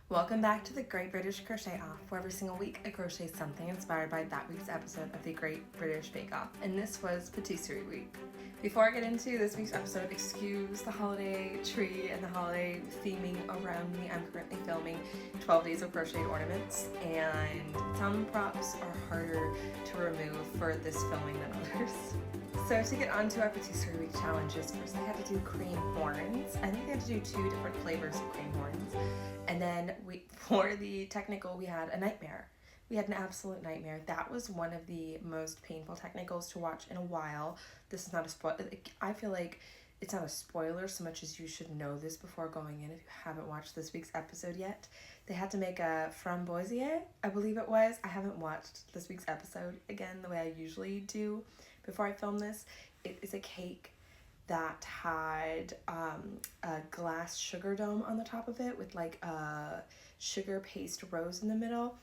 Welcome back to the Great British Crochet Off, where every single week I crochet something inspired by that week's episode of the Great British Bake Off, and this was Patisserie Week. Before I get into this week's episode, excuse the holiday tree and the holiday theming around me. I'm currently filming 12 days of crocheted ornaments, and some props are harder to remove for this filming than others. So to get onto our Patisserie Week challenges, first I had to do cream horns. I think they had to do 2 different flavors of cream horns. And then for the technical, we had a nightmare. We had an absolute nightmare. That was one of the most painful technicals to watch in a while. This is not a spoiler. I feel like it's not a spoiler so much as you should know this before going in if you haven't watched this week's episode yet. They had to make a framboisier, I believe it was. I haven't watched this week's episode again the way I usually do before I film this. It is a cake that had a glass sugar dome on the top of it with like a sugar paste rose in the middle.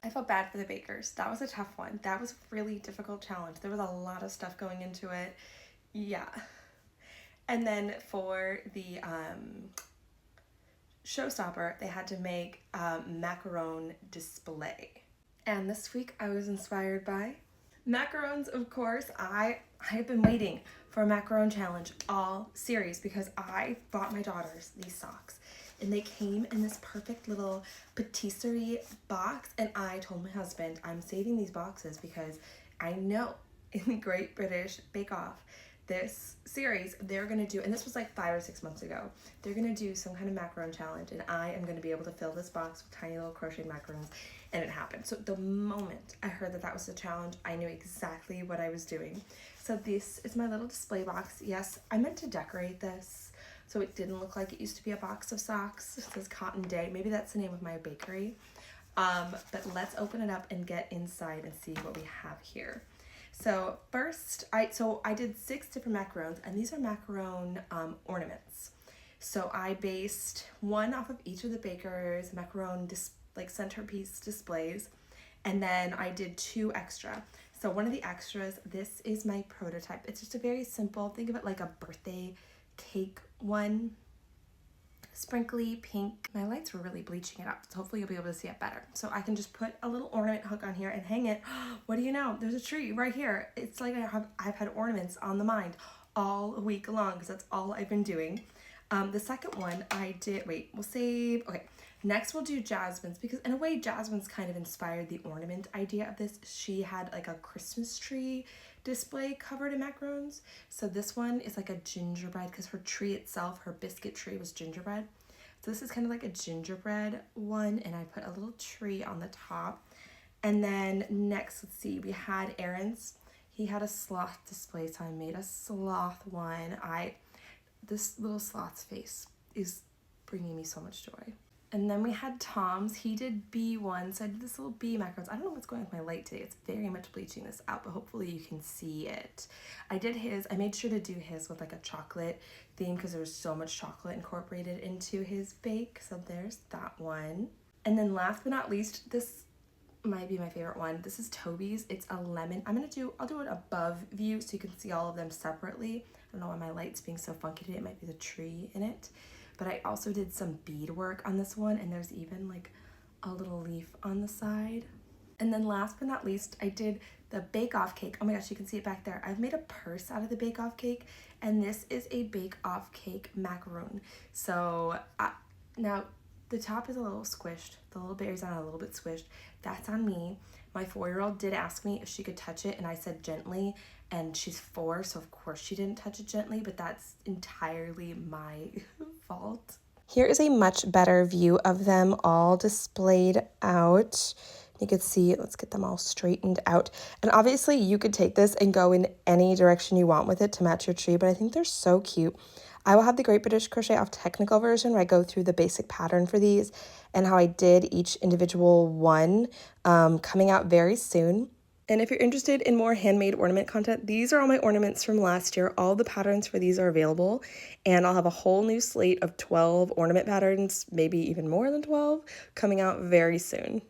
I felt bad for the bakers. That was a tough one. That was a really difficult challenge. There was a lot of stuff going into it. Yeah. And then for the showstopper, they had to make a macaron display. And this week I was inspired by macarons, of course. I've been waiting for a macaron challenge all series because I bought my daughters these socks and they came in this perfect little patisserie box, and I told my husband I'm saving these boxes because I know in the Great British Bake Off this series they're gonna do, and this was like 5 or 6 months ago, they're gonna do some kind of macaron challenge, and I am gonna be able to fill this box with tiny little crocheted macarons. And it happened. So the moment I heard that that was the challenge, I knew exactly what I was doing. So this is my little display box. Yes, I meant to decorate this so it didn't look like it used to be a box of socks. It says Cotton Day. Maybe that's the name of my bakery. But let's open it up and get inside and see what we have here. So first, I did 6 different macarons, and these are macaron ornaments. So I based one off of each of the bakers' macaron centerpiece displays, and then I did 2 extra. So one of the extras, this is my prototype. It's just a very simple, think of it like a birthday cake one. Sprinkly pink. My lights were really bleaching it up, so hopefully you'll be able to see it better. So I can just put a little ornament hook on here and hang it. What do you know? There's a tree right here. It's like I've had ornaments on the mind all week long because that's all I've been doing. The second one I did, we'll save, okay. Next we'll do Jasmine's, because in a way Jasmine's kind of inspired the ornament idea of this. She had like a Christmas tree display covered in macarons. So this one is like a gingerbread because her tree itself, her biscuit tree, was gingerbread. So this is kind of like a gingerbread one, and I put a little tree on the top. And then next, let's see, we had Aaron's. He had a sloth display, so I made a sloth one. This little sloth's face is bringing me so much joy. And then we had Tom's. He did bee one, so I did this little bee macarons. I don't know what's going on with my light today. It's very much bleaching this out, but hopefully you can see it. I made sure to do his with like a chocolate theme because there was so much chocolate incorporated into his bake. So there's that one. And then last but not least, this might be my favorite one. This is Toby's. It's a lemon. I'll do an above view so you can see all of them separately. I don't know why my light's being so funky today. It might be the tree in it. But I also did some bead work on this one, and there's even like a little leaf on the side. And then last but not least, I did the bake-off cake. Oh my gosh, you can see it back there. I've made a purse out of the bake-off cake, and this is a bake-off cake macaron. So now the top is a little squished. The little berries are a little bit squished. That's on me. My 4-year-old did ask me if she could touch it, and I said gently, and she's 4, so of course she didn't touch it gently, but that's entirely my fault. Here is a much better view of them all displayed out. You can see, let's get them all straightened out. And obviously you could take this and go in any direction you want with it to match your tree, but I think they're so cute. I will have the Great British Crochet Off technical version where I go through the basic pattern for these and how I did each individual one coming out very soon. And if you're interested in more handmade ornament content, these are all my ornaments from last year. All the patterns for these are available, and I'll have a whole new slate of 12 ornament patterns, maybe even more than 12, coming out very soon.